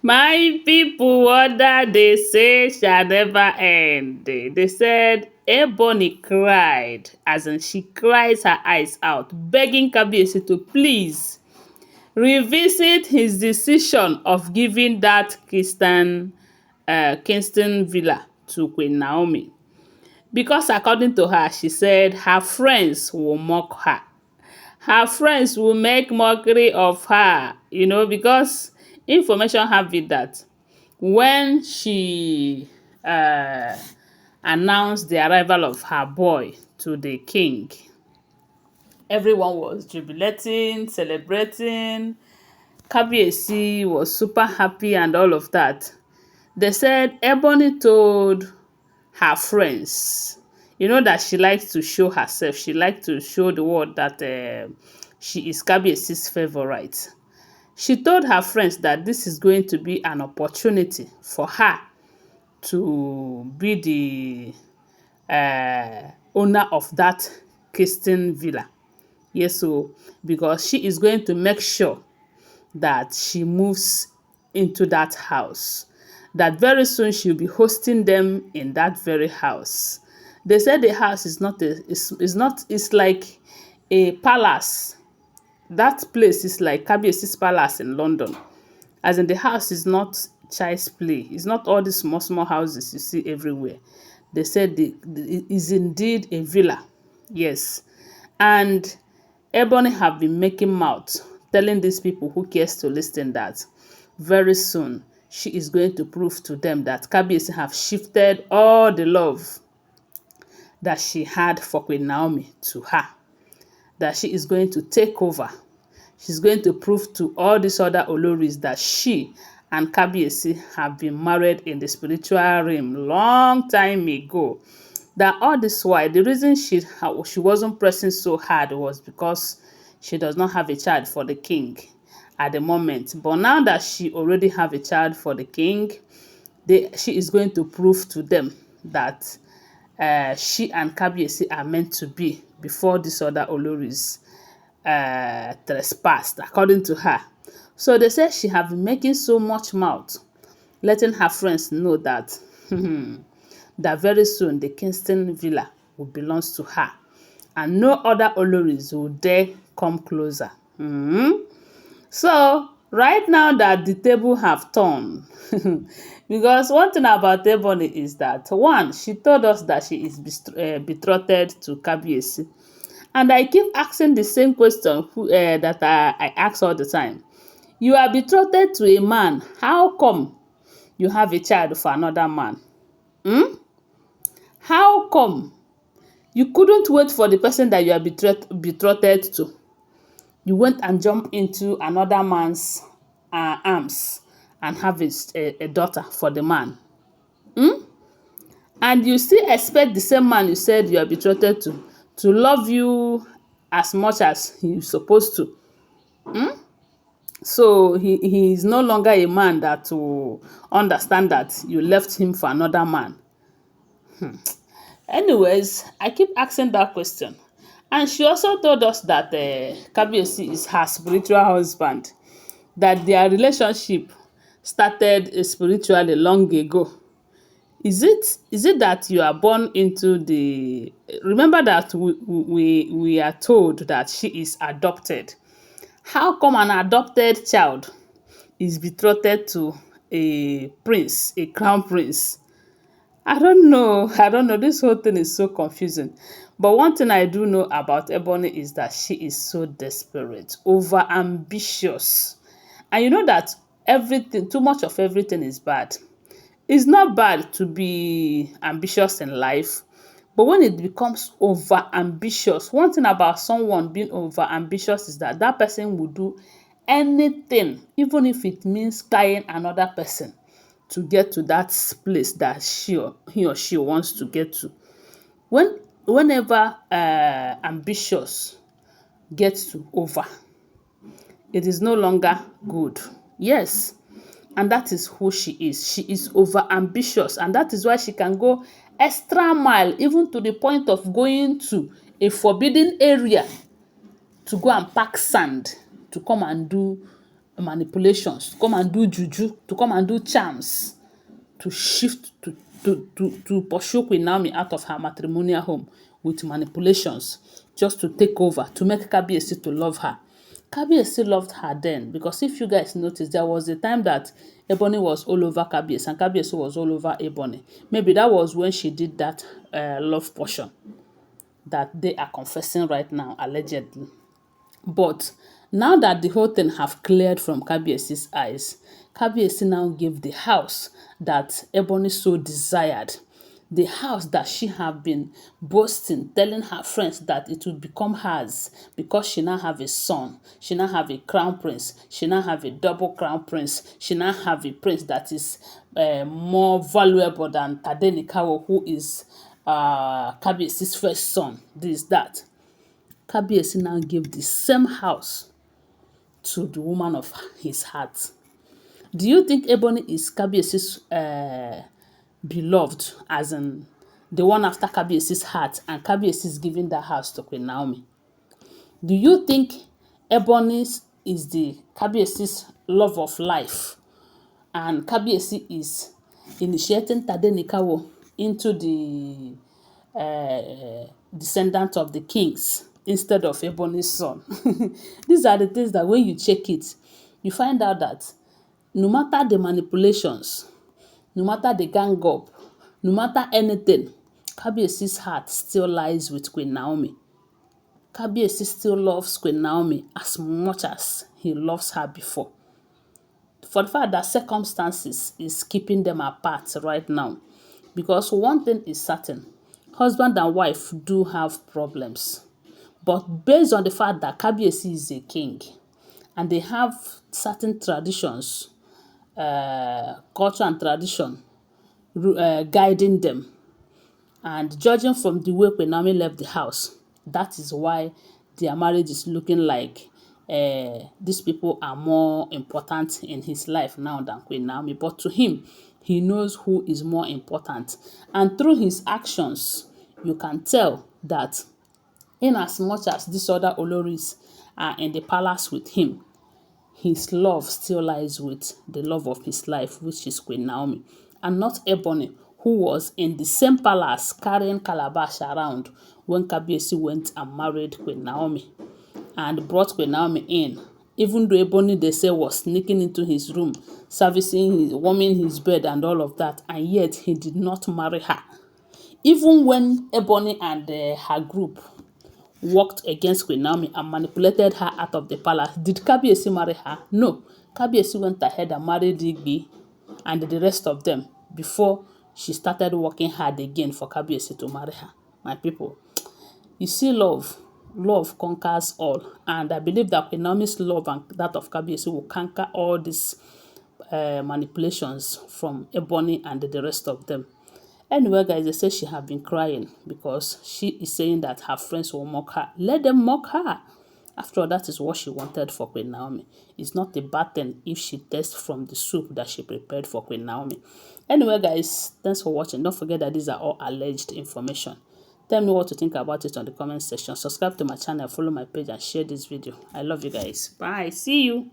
My people, what that they say shall never end. They said Ebony cried, as in she cries her eyes out, begging Kabiyesi to please revisit his decision of giving that Kingston villa to Queen Naomi. Because according to her, she said her friends will mock her. Her friends will make mockery of her, because information have it that when she announced the arrival of her boy to the king, everyone was jubilating, celebrating. Kabiyesi was super happy and all of that. They said Ebony told her friends, that she likes to show herself. She likes to show the world that she is Kabiyesi's favorite. She told her friends that this is going to be an opportunity for her to be the owner of that Kingston villa. Yes, so because she is going to make sure that she moves into that house, that very soon she'll be hosting them in that very house. They said the house is not it's like a palace. That place is like Kabiyesi's palace in London. As in, the house is not child's play. It's not all these small houses you see everywhere. They said it is indeed a villa. Yes. And Ebony have been making mouth, telling these people who cares to listen that very soon she is going to prove to them that Kabiyesi have shifted all the love that she had for Queen Naomi to her. That she is going to take over. She's going to prove to all these other Olories that she and Kabiyesi have been married in the spiritual realm long time ago. That all this while, the reason she wasn't pressing so hard was because she does not have a child for the king at the moment. But now that she already have a child for the king, she is going to prove to them that she and Kabiyesi are meant to be before these other Oloris trespassed, according to her. So they say she have been making so much mouth, letting her friends know that that very soon the Kingston villa will belong to her, and no other Oloris will dare come closer. So right now that the table have turned, because one thing about Ebony is that, one, she told us that she is betrothed to Kabiyesi. And I keep asking the same question that I ask all the time. You are betrothed to a man. How come you have a child for another man? How come you couldn't wait for the person that you are betrothed to? You went and jumped into another man's arms and have a daughter for the man. And you still expect the same man you said you are betrothed to love you as much as he's supposed to. So he is no longer a man that will understand that you left him for another man. Anyways, I keep asking that question. And she also told us that Kabiyesi is her spiritual husband, that their relationship started spiritually long ago. Is it that you are born into the... Remember that we are told that she is adopted. How come an adopted child is betrothed to a prince, a crown prince? I don't know. This whole thing is so confusing. But one thing I do know about Ebony is that she is so desperate, over ambitious. And you know that everything, too much of everything is bad. It's not bad to be ambitious in life, but when it becomes over ambitious, one thing about someone being over ambitious is that that person will do anything, even if it means carrying another person, to get to that place that he or she wants to get to. Whenever ambitious gets to over, it is no longer good. Yes. And that is who she is. She is over ambitious, and that is why she can go extra mile, even to the point of going to a forbidden area to go and pack sand to come and do manipulations, to come and do juju, to come and do charms, to shift, to pursue Queen Naomi out of her matrimonial home with manipulations, just to take over, to make Kabiyesi to love her. Kabiyesi loved her then, because if you guys notice, there was a time that Ebony was all over Kabiyesi and Kabiyesi was all over Ebony. Maybe that was when she did that love portion that they are confessing right now, allegedly. But now that the whole thing have cleared from Kabiyesi's eyes, Kabiyesi now gave the house that Ebony so desired, the house that she have been boasting, telling her friends that it will become hers because she now have a son, she now have a crown prince, she now have a double crown prince, she now have a prince that is more valuable than Tadenikawo, who is Kabiyesi's first son, this, that. Kabiyesi now gave the same house to the woman of his heart. Do you think Ebony is Kabiyesi's beloved, as in the one after Kabiyesi's heart, and Kabiyesi is giving that house to Queen Naomi? Do you think Ebony is the Kabiyesi's love of life, and Kabiyesi is initiating Tadenikawo into the descendant of the kings instead of Ebony's son? These are the things that when you check it, you find out that no matter the manipulations, no matter the gang up, no matter anything, Kabiyesi's heart still lies with Queen Naomi. Kabiyesi still loves Queen Naomi as much as he loves her before. For the fact that circumstances is keeping them apart right now. Because one thing is certain, husband and wife do have problems. But based on the fact that Kabiyesi is a king, and they have certain traditions, culture and tradition guiding them, and judging from the way Queen Naomi left the house, that is why their marriage is looking like these people are more important in his life now than Queen Naomi. But to him, he knows who is more important. And through his actions, you can tell that in as much as these other Olories are in the palace with him, his love still lies with the love of his life, which is Queen Naomi, and not Ebony, who was in the same palace carrying calabash around when Kabiyesi went and married Queen Naomi and brought Queen Naomi in. Even though Ebony, they say, was sneaking into his room, servicing, warming his bed and all of that, and yet he did not marry her. Even when Ebony and her group worked against Queen Naomi and manipulated her out of the palace, did Kabiyesi marry her? No. Kabiyesi went ahead and married Igbi and the rest of them before she started working hard again for Kabiyesi to marry her. My people, you see, love conquers all, and I believe that Queen Naomi's love and that of Kabiyesi will conquer all these manipulations from Ebony and the rest of them. Anyway, guys, they say she have been crying because she is saying that her friends will mock her. Let them mock her. After all, that is what she wanted for Queen Naomi. It's not a bad thing if she tastes from the soup that she prepared for Queen Naomi. Anyway, guys, thanks for watching. Don't forget that these are all alleged information. Tell me what you think about it on the comment section. Subscribe to my channel, follow my page, and share this video. I love you guys. Bye. See you.